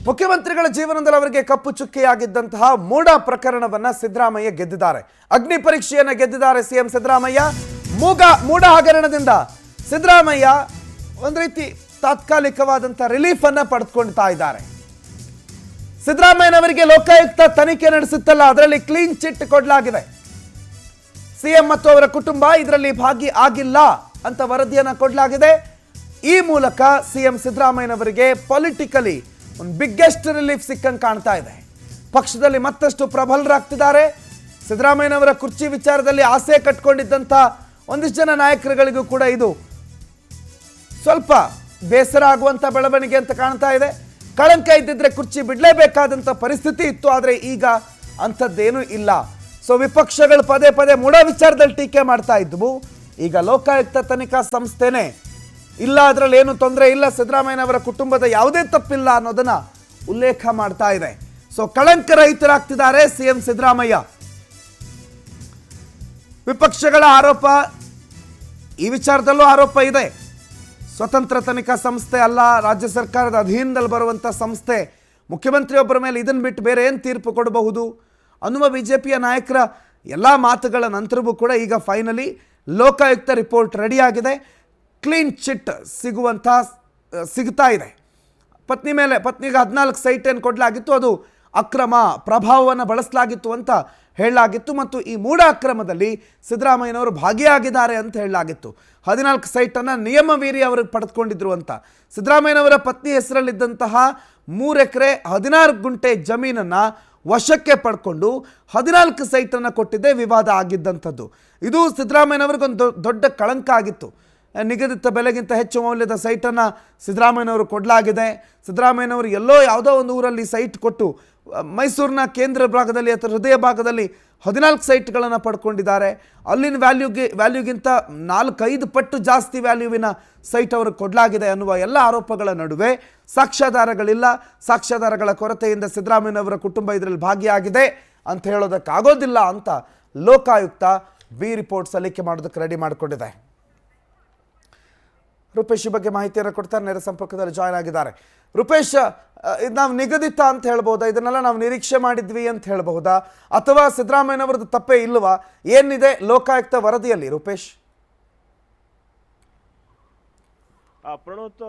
ಮುಖ್ಯಮಂತ್ರಿಗಳ ಜೀವನದಲ್ಲಿ ಅವರಿಗೆ ಕಪ್ಪು ಚುಕ್ಕೆಯಾಗಿದ್ದಂತಹ ಮೂಡ ಪ್ರಕರಣವನ್ನ ಸಿದ್ದರಾಮಯ್ಯ ಗೆದ್ದಿದ್ದಾರೆ. ಅಗ್ನಿ ಪರೀಕ್ಷೆಯನ್ನ ಗೆದ್ದಿದ್ದಾರೆ ಸಿಎಂ ಸಿದ್ದರಾಮಯ್ಯ. ಮೂಡ ಹಗರಣದಿಂದ ಸಿದ್ದರಾಮಯ್ಯ ಒಂದು ರೀತಿ ತಾತ್ಕಾಲಿಕವಾದಂತಹ ರಿಲೀಫ್ ಅನ್ನ ಪಡೆದುಕೊಳ್ತಾ ಇದ್ದಾರೆ. ಸಿದ್ದರಾಮಯ್ಯನವರಿಗೆ ಲೋಕಾಯುಕ್ತ ತನಿಖೆ ನಡೆಸುತ್ತಲ್ಲ, ಅದರಲ್ಲಿ ಕ್ಲೀನ್ ಚಿಟ್ ಕೊಡಲಾಗಿದೆ. ಸಿಎಂ ಮತ್ತು ಅವರ ಕುಟುಂಬ ಇದರಲ್ಲಿ ಭಾಗಿ ಆಗಿಲ್ಲ ಅಂತ ವರದಿಯನ್ನ ಕೊಡಲಾಗಿದೆ. ಈ ಮೂಲಕ ಸಿಎಂ ಸಿದ್ದರಾಮಯ್ಯನವರಿಗೆ ಪೊಲಿಟಿಕಲಿ ಒಂದು ಬಿಗ್ಗೆಸ್ಟ್ ರಿಲೀಫ್ ಸಿಕ್ಕಂಗೆ ಕಾಣ್ತಾ ಇದೆ. ಪಕ್ಷದಲ್ಲಿ ಮತ್ತಷ್ಟು ಪ್ರಬಲರಾಗ್ತಿದ್ದಾರೆ. ಸಿದ್ದರಾಮಯ್ಯನವರ ಕುರ್ಚಿ ವಿಚಾರದಲ್ಲಿ ಆಸೆ ಕಟ್ಕೊಂಡಿದ್ದಂಥ ಒಂದಿಷ್ಟು ಜನ ನಾಯಕರುಗಳಿಗೂ ಕೂಡ ಇದು ಸ್ವಲ್ಪ ಬೇಸರ ಆಗುವಂಥ ಬೆಳವಣಿಗೆ ಅಂತ ಕಾಣ್ತಾ ಇದೆ. ಕಳಂಕ ಇದ್ದಿದ್ರೆ ಕುರ್ಚಿ ಬಿಡಲೇಬೇಕಾದಂಥ ಪರಿಸ್ಥಿತಿ ಇತ್ತು, ಆದರೆ ಈಗ ಅಂಥದ್ದೇನೂ ಇಲ್ಲ. ಸೊ ವಿಪಕ್ಷಗಳು ಪದೇ ಪದೇ ಮೂಡ ವಿಚಾರದಲ್ಲಿ ಟೀಕೆ ಮಾಡ್ತಾ ಇದ್ವು. ಈಗ ಲೋಕಾಯುಕ್ತ ತನಿಖಾ ಸಂಸ್ಥೆನೇ ಇಲ್ಲ, ಅದರಲ್ಲಿ ಏನು ತೊಂದರೆ ಇಲ್ಲ, ಸಿದ್ದರಾಮಯ್ಯನವರ ಕುಟುಂಬದ ಯಾವುದೇ ತಪ್ಪಿಲ್ಲ ಅನ್ನೋದನ್ನ ಉಲ್ಲೇಖ ಮಾಡ್ತಾ ಇದೆ. ಸೊ ಕಳಂಕ ರಹಿತರಾಗ್ತಿದ್ದಾರೆ ಸಿಎಂ ಸಿದ್ದರಾಮಯ್ಯ. ವಿಪಕ್ಷಗಳ ಆರೋಪ, ಈ ವಿಚಾರದಲ್ಲೂ ಆರೋಪ ಇದೆ. ಸ್ವತಂತ್ರ ತನಿಖಾ ಸಂಸ್ಥೆ ಅಲ್ಲ, ರಾಜ್ಯ ಸರ್ಕಾರದ ಅಧೀನದಲ್ಲಿ ಬರುವಂಥ ಸಂಸ್ಥೆ, ಮುಖ್ಯಮಂತ್ರಿಯೊಬ್ಬರ ಮೇಲೆ ಇದನ್ನು ಬಿಟ್ಟು ಬೇರೆ ಏನು ತೀರ್ಪು ಕೊಡಬಹುದು ಅನ್ನುವ ಬಿಜೆಪಿಯ ನಾಯಕರ ಎಲ್ಲ ಮಾತುಗಳ ನಂತರವೂ ಕೂಡ ಈಗ ಫೈನಲಿ ಲೋಕಾಯುಕ್ತ ರಿಪೋರ್ಟ್ ರೆಡಿಯಾಗಿದೆ. ಕ್ಲೀನ್ ಚಿಟ್ ಸಿಗ್ತಾ ಇದೆ. ಪತ್ನಿಗೆ 14 ಸೈಟ್ ಏನು ಕೊಡಲಾಗಿತ್ತು, ಅದು ಅಕ್ರಮ ಪ್ರಭಾವವನ್ನು ಬಳಸಲಾಗಿತ್ತು ಅಂತ ಹೇಳಲಾಗಿತ್ತು. ಮತ್ತು ಈ ಮೂಡ ಅಕ್ರಮದಲ್ಲಿ ಸಿದ್ದರಾಮಯ್ಯನವರು ಭಾಗಿಯಾಗಿದ್ದಾರೆ ಅಂತ ಹೇಳಲಾಗಿತ್ತು. 14 ಸೈಟನ್ನು ನಿಯಮವೀರಿ ಅವರು ಪಡೆದುಕೊಂಡಿದ್ರು ಅಂತ. ಸಿದ್ದರಾಮಯ್ಯನವರ ಪತ್ನಿ ಹೆಸರಲ್ಲಿದ್ದಂತಹ 3 ಎಕರೆ 16 ಗುಂಟೆ ಜಮೀನನ್ನು ವಶಕ್ಕೆ ಪಡ್ಕೊಂಡು 14 ಸೈಟನ್ನು ಕೊಟ್ಟಿದ್ದೇ ವಿವಾದ ಆಗಿದ್ದಂಥದ್ದು. ಇದು ಸಿದ್ದರಾಮಯ್ಯನವ್ರಿಗೊಂದು ದೊಡ್ಡ ಕಳಂಕ ಆಗಿತ್ತು. ನಿಗದಿತ ಬೆಲೆಗಿಂತ ಹೆಚ್ಚು ಮೌಲ್ಯದ ಸೈಟನ್ನು ಸಿದ್ದರಾಮಯ್ಯನವರು ಕೊಡಲಾಗಿದೆ. ಸಿದ್ದರಾಮಯ್ಯನವರು ಎಲ್ಲೋ ಯಾವುದೋ ಒಂದು ಊರಲ್ಲಿ ಸೈಟ್ ಕೊಟ್ಟು ಮೈಸೂರಿನ ಕೇಂದ್ರ ಭಾಗದಲ್ಲಿ ಅಥವಾ ಹೃದಯ ಭಾಗದಲ್ಲಿ 14 ಸೈಟ್ಗಳನ್ನು ಪಡ್ಕೊಂಡಿದ್ದಾರೆ. ಅಲ್ಲಿನ ವ್ಯಾಲ್ಯೂಗಿಂತ 4-5 ಪಟ್ಟು ಜಾಸ್ತಿ ವ್ಯಾಲ್ಯೂವಿನ ಸೈಟ್ ಅವ್ರಿಗೆ ಕೊಡಲಾಗಿದೆ ಅನ್ನುವ ಎಲ್ಲ ಆರೋಪಗಳ ನಡುವೆ ಸಾಕ್ಷ್ಯಾಧಾರಗಳಿಲ್ಲ. ಸಾಕ್ಷ್ಯಾಧಾರಗಳ ಕೊರತೆಯಿಂದ ಸಿದ್ದರಾಮಯ್ಯನವರ ಕುಟುಂಬ ಇದರಲ್ಲಿ ಭಾಗಿಯಾಗಿದೆ ಅಂತ ಹೇಳೋದಕ್ಕಾಗೋದಿಲ್ಲ ಅಂತ ಲೋಕಾಯುಕ್ತ ಬಿ ರಿಪೋರ್ಟ್ ಸಲ್ಲಿಕೆ ಮಾಡೋದಕ್ಕೆ ರೆಡಿ ಮಾಡಿಕೊಂಡಿದೆ. ರೂಪೇಶ್ ಈ ಬಗ್ಗೆ ಮಾಹಿತಿಯನ್ನು ಕೊಡ್ತಾರೆ, ನೇರ ಸಂಪರ್ಕದಲ್ಲಿ ಜಾಯ್ನ್ ಆಗಿದ್ದಾರೆ. ರೂಪೇಶ್, ಇದು ನಾವು ನಿಗದಿತ ಅಂತ ಹೇಳ್ಬೋದಾ, ಇದನ್ನೆಲ್ಲ ನಾವು ನಿರೀಕ್ಷೆ ಮಾಡಿದ್ವಿ ಅಂತ ಹೇಳ್ಬಹುದಾ, ಅಥವಾ ಸಿದ್ದರಾಮಯ್ಯನವರದ್ದು ತಪ್ಪೇ ಇಲ್ವಾ, ಏನಿದೆ ಲೋಕಾಯುಕ್ತ ವರದಿಯಲ್ಲಿ ರೂಪೇಶ್? ಪ್ರಣೋತ್,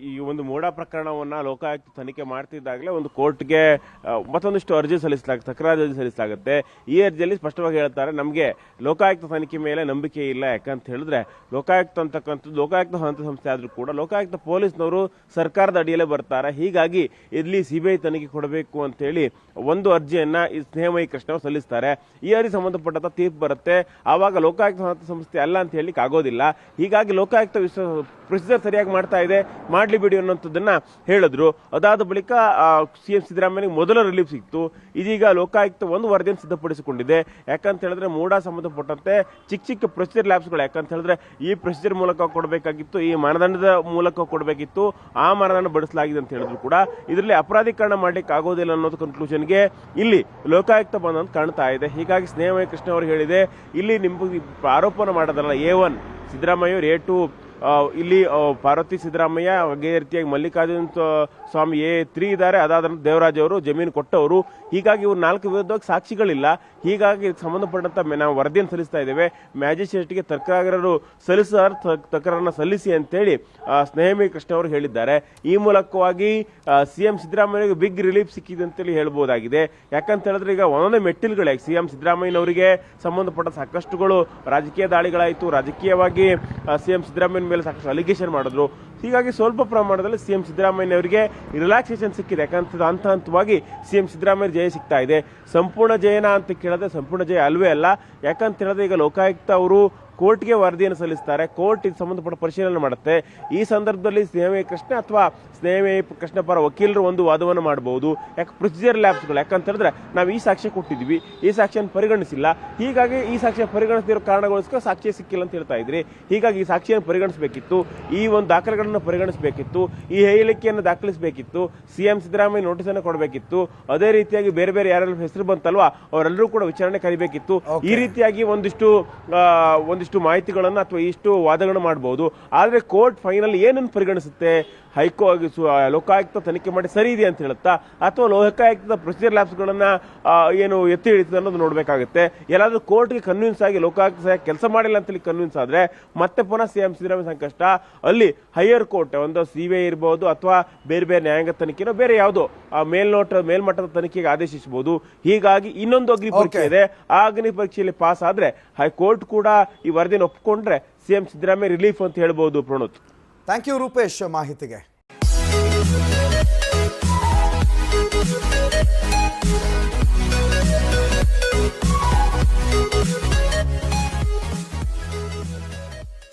ಈ ಒಂದು ಮೂಡ ಪ್ರಕರಣವನ್ನ ಲೋಕಾಯುಕ್ತ ತನಿಖೆ ಮಾಡ್ತಿದ್ದಾಗಲೇ ಒಂದು ಕೋರ್ಟ್ಗೆ ಮತ್ತೊಂದಿಷ್ಟು ಅರ್ಜಿ ಸಲ್ಲಿಸಲಾಗುತ್ತೆ, ತಕರಾರು ಅರ್ಜಿ ಸಲ್ಲಿಸಲಾಗುತ್ತೆ. ಈ ಅರ್ಜಿಯಲ್ಲಿ ಸ್ಪಷ್ಟವಾಗಿ ಹೇಳ್ತಾರೆ, ನಮಗೆ ಲೋಕಾಯುಕ್ತ ತನಿಖೆ ಮೇಲೆ ನಂಬಿಕೆ ಇಲ್ಲ. ಯಾಕಂತ ಹೇಳಿದ್ರೆ ಲೋಕಾಯುಕ್ತ ಅಂತಕ್ಕಂಥದ್ದು ಲೋಕಾಯುಕ್ತ ಹಂತ ಸಂಸ್ಥೆ ಆದ್ರೂ ಕೂಡ ಲೋಕಾಯುಕ್ತ ಪೊಲೀಸ್ನವರು ಸರ್ಕಾರದ ಅಡಿಯಲ್ಲೇ ಬರ್ತಾರೆ. ಹೀಗಾಗಿ ಇಲ್ಲಿ ಸಿಬಿಐ ತನಿಖೆ ಕೊಡಬೇಕು ಅಂತ ಹೇಳಿ ಒಂದು ಅರ್ಜಿಯನ್ನ ಈ ಸ್ನೇಹಮಯಿ ಕೃಷ್ಣ ಅವರು ಸಲ್ಲಿಸ್ತಾರೆ. ಈ ಅರ್ಜಿ ಸಂಬಂಧಪಟ್ಟಂತ ತೀರ್ಪು ಬರುತ್ತೆ. ಆವಾಗ ಲೋಕಾಯುಕ್ತ ಹಂತ ಸಂಸ್ಥೆ ಅಲ್ಲ ಅಂತ ಹೇಳಿ ಆಗೋದಿಲ್ಲ. ಹೀಗಾಗಿ ಲೋಕಾಯುಕ್ತ ಪ್ರೊಸೀಜರ್ ಸರಿಯಾಗಿ ಮಾಡ್ತಾ ಇದೆ, ಮಾಡ್ಲಿ ಬಿಡಿ ಅನ್ನೋಂಥದ್ದನ್ನ ಹೇಳಿದ್ರು. ಅದಾದ ಬಳಿಕ ಸಿಎಂ ಸಿದ್ದರಾಮಯ್ಯನಿಗೆ ಮೊದಲ ರಿಲೀಫ್ ಸಿಕ್ತು. ಇದೀಗ ಲೋಕಾಯುಕ್ತ ಒಂದು ವರದಿಯನ್ನು ಸಿದ್ಧಪಡಿಸಿಕೊಂಡಿದೆ. ಯಾಕಂತ ಹೇಳಿದ್ರೆ ಮೂಡ ಸಂಬಂಧಪಟ್ಟಂತೆ ಚಿಕ್ಕ ಪ್ರೊಸೀಜರ್ ಲ್ಯಾಬ್ಸ್ಗಳು, ಯಾಕಂತ ಹೇಳಿದ್ರೆ ಈ ಪ್ರೊಸೀಜರ್ ಮೂಲಕ ಕೊಡಬೇಕಾಗಿತ್ತು, ಈ ಮಾನದಂಡದ ಮೂಲಕ ಕೊಡಬೇಕಿತ್ತು, ಆ ಮಾನದಂಡ ಬಡಿಸಲಾಗಿದೆ ಅಂತ ಹೇಳಿದ್ರು ಕೂಡ ಇದರಲ್ಲಿ ಅಪರಾಧೀಕರಣ ಮಾಡ್ಲಿಕ್ಕೆ ಆಗೋದಿಲ್ಲ ಅನ್ನೋದು ಕನ್ಕ್ಲೂಷನ್ಗೆ ಇಲ್ಲಿ ಲೋಕಾಯುಕ್ತ ಬಂದಂತ ಕಾಣ್ತಾ ಇದೆ. ಹೀಗಾಗಿ ಸ್ನೇಹಮಯ ಕೃಷ್ಣ ಅವರು ಹೇಳಿದೆ, ಇಲ್ಲಿ ನಿಮ್ಗೆ ಆರೋಪನ ಮಾಡೋದಲ್ಲ A1 ಸಿದ್ದರಾಮಯ್ಯ, A2 ಇಲ್ಲಿ ಪಾರ್ವತಿ ಸಿದ್ದರಾಮಯ್ಯ, ಅದೇ ರೀತಿಯಾಗಿ ಮಲ್ಲಿಕಾರ್ಜುನ ಸ್ವಾಮಿ A3 ಇದ್ದಾರೆ. ಅದಾದ ದೇವರಾಜ್ ಅವರು ಜಮೀನು ಕೊಟ್ಟವರು. ಹೀಗಾಗಿ ಇವ್ರು 4 ವಿರುದ್ಧವಾಗಿ ಸಾಕ್ಷಿಗಳಿಲ್ಲ. ಹೀಗಾಗಿ ಸಂಬಂಧಪಟ್ಟಂತ ನಾವು ವರದಿಯನ್ನು ಸಲ್ಲಿಸ್ತಾ ಇದ್ದೇವೆ, ಮ್ಯಾಜಿಸ್ಟ್ರೇಟ್ಗೆ ತಕರಾರರು ತಕರಾರನ್ನ ಸಲ್ಲಿಸಿ ಅಂತೇಳಿ ಸ್ನೇಹಮಯಿ ಕೃಷ್ಣ ಅವರು ಹೇಳಿದ್ದಾರೆ. ಈ ಮೂಲಕವಾಗಿ ಸಿಎಂ ಸಿದ್ದರಾಮಯ್ಯಗೆ ಬಿಗ್ ರಿಲೀಫ್ ಸಿಕ್ಕಿದೆ ಅಂತೇಳಿ ಹೇಳ್ಬೋದಾಗಿದೆ. ಯಾಕಂತ ಹೇಳಿದ್ರೆ ಈಗ ಒಂದೊಂದೇ ಮೆಟ್ಟಿಲುಗಳೇ ಸಿಎಂ ಸಿದ್ದರಾಮಯ್ಯನವರಿಗೆ ಸಂಬಂಧಪಟ್ಟ ಸಾಕಷ್ಟುಗಳು ರಾಜಕೀಯ ದಾಳಿಗಳಾಯಿತು. ರಾಜಕೀಯವಾಗಿ ಸಿಎಂ ಸಿದ್ದರಾಮಯ್ಯ ಮೇಲೆ ಸಾಕಷ್ಟು ಅಲಿಗೇಷನ್ ಮಾಡಿದ್ರು. ಹೀಗಾಗಿ ಸ್ವಲ್ಪ ಪ್ರಮಾಣದಲ್ಲಿ ಸಿಎಂ ಸಿದ್ದರಾಮಯ್ಯನವರಿಗೆ ರಿಲ್ಯಾಕ್ಸೇಷನ್ ಸಿಕ್ಕಿದೆ. ಯಾಕಂತ ಹಂತವಾಗಿ ಸಿಎಂ ಸಿದ್ದರಾಮಯ್ಯ ಜಯ ಸಿಗ್ತಾ ಇದೆ. ಸಂಪೂರ್ಣ ಜಯನ ಅಂತ ಕೇಳಿದ್ರೆ ಸಂಪೂರ್ಣ ಜಯ ಅಲ್ವೇ ಅಲ್ಲ. ಯಾಕಂತ ಹೇಳಿದ್ರೆ ಈಗ ಲೋಕಾಯುಕ್ತ ಅವರು ಕೋರ್ಟ್ಗೆ ವರದಿಯನ್ನು ಸಲ್ಲಿಸ್ತಾರೆ, ಕೋರ್ಟ್ ಇದು ಸಂಬಂಧಪಟ್ಟ ಪರಿಶೀಲನೆ ಮಾಡುತ್ತೆ. ಈ ಸಂದರ್ಭದಲ್ಲಿ ಸ್ನೇಹಮಯ ಕೃಷ್ಣ ಅಥವಾ ಸ್ನೇಹಮಯ ಕೃಷ್ಣ ಪರ ವಕೀಲರು ಒಂದು ವಾದವನ್ನು ಮಾಡಬಹುದು. ಯಾಕೆ ಪ್ರೊಸೀಜರ್ ಲ್ಯಾಬ್ಸ್ಗಳು, ಯಾಕಂತ ಹೇಳಿದ್ರೆ ನಾವು ಈ ಸಾಕ್ಷ್ಯ ಕೊಟ್ಟಿದ್ವಿ, ಈ ಸಾಕ್ಷ್ಯವನ್ನು ಪರಿಗಣಿಸಿಲ್ಲ, ಹೀಗಾಗಿ ಈ ಸಾಕ್ಷ್ಯ ಪರಿಗಣಿಸದಿರೋ ಕಾರಣಗೋಸ್ಕರ ಸಾಕ್ಷ್ಯ ಸಿಕ್ಕಿಲ್ಲ ಅಂತ ಹೇಳ್ತಾ ಇದ್ರಿ. ಹೀಗಾಗಿ ಈ ಸಾಕ್ಷಿಯನ್ನು ಪರಿಗಣಿಸಬೇಕಿತ್ತು, ಈ ಒಂದು ದಾಖಲೆಗಳನ್ನು ಪರಿಗಣಿಸಬೇಕಿತ್ತು, ಈ ಹೇಳಿಕೆಯನ್ನು ದಾಖಲಿಸಬೇಕಿತ್ತು, ಸಿಎಂ ಸಿದ್ದರಾಮಯ್ಯ ನೋಟಿಸ್ ಅನ್ನು ಕೊಡಬೇಕಿತ್ತು. ಅದೇ ರೀತಿಯಾಗಿ ಬೇರೆ ಬೇರೆ ಯಾರೆಲ್ಲ ಹೆಸರು ಬಂತಲ್ವಾ ಅವರೆಲ್ಲರೂ ಕೂಡ ವಿಚಾರಣೆ ಕರಿಬೇಕಿತ್ತು. ಈ ರೀತಿಯಾಗಿ ಒಂದಿಷ್ಟು ಇಷ್ಟು ಮಾಹಿತಿಗಳನ್ನು ಅಥವಾ ಇಷ್ಟು ವಾದಗಳನ್ನು ಮಾಡಬಹುದು. ಆದರೆ ಕೋರ್ಟ್ ಫೈನಲ್ ಏನನ್ನು ಪರಿಗಣಿಸುತ್ತೆ? ಲೋಕಾಯುಕ್ತ ತನಿಖೆ ಮಾಡಿ ಸರಿ ಇದೆ ಅಂತ ಹೇಳುತ್ತಾ, ಅಥವಾ ಲೋಕಾಯುಕ್ತದ ಪ್ರೊಸೀಜರ್ ಲ್ಯಾಬ್ಸ್ಗಳನ್ನ ಏನು ಎತ್ತಿ ಹಿಡಿತದೆ ಅನ್ನೋದು ನೋಡಬೇಕಾಗುತ್ತೆ. ಎಲ್ಲಾದ್ರೂ ಕೋರ್ಟ್ಗೆ ಕನ್ವಿನ್ಸ್ ಆಗಿ ಲೋಕಾಯುಕ್ತ ಕೆಲಸ ಮಾಡಿಲ್ಲ ಅಂತೇಳಿ ಕನ್ವಿನ್ಸ್ ಆದ್ರೆ ಮತ್ತೆ ಪುನಃ ಸಿಎಂ ಸಿದ್ದರಾಮಯ್ಯ ಸಂಕಷ್ಟ. ಅಲ್ಲಿ ಹೈಯರ್ ಕೋರ್ಟ್ ಒಂದು ಸಿಬಿಐ ಇರಬಹುದು ಅಥವಾ ಬೇರೆ ಬೇರೆ ನ್ಯಾಯಾಂಗ ತನಿಖೆನೋ ಬೇರೆ ಯಾವುದೋ ಮೇಲ್ಮಟ್ಟದ ತನಿಖೆಗೆ ಆದೇಶಿಸಬಹುದು. ಹೀಗಾಗಿ ಇನ್ನೊಂದು ಅಗ್ನಿ ಪರೀಕ್ಷೆ ಇದೆ. ಆ ಅಗ್ನಿ ಪರೀಕ್ಷೆಯಲ್ಲಿ ಪಾಸ್ ಆದ್ರೆ ಹೈಕೋರ್ಟ್ ಕೂಡ ಈ ವರದಿಯನ್ನು ಒಪ್ಪಿಕೊಂಡ್ರೆ ಸಿಎಂ ಸಿದ್ದರಾಮಯ್ಯ ರಿಲೀಫ್ ಅಂತ ಹೇಳ್ಬಹುದು. ಪ್ರಣೋತ್, ಥ್ಯಾಂಕ್ ಯು ರೂಪೇಶ್ ಮಾಹಿತಿಗೆ.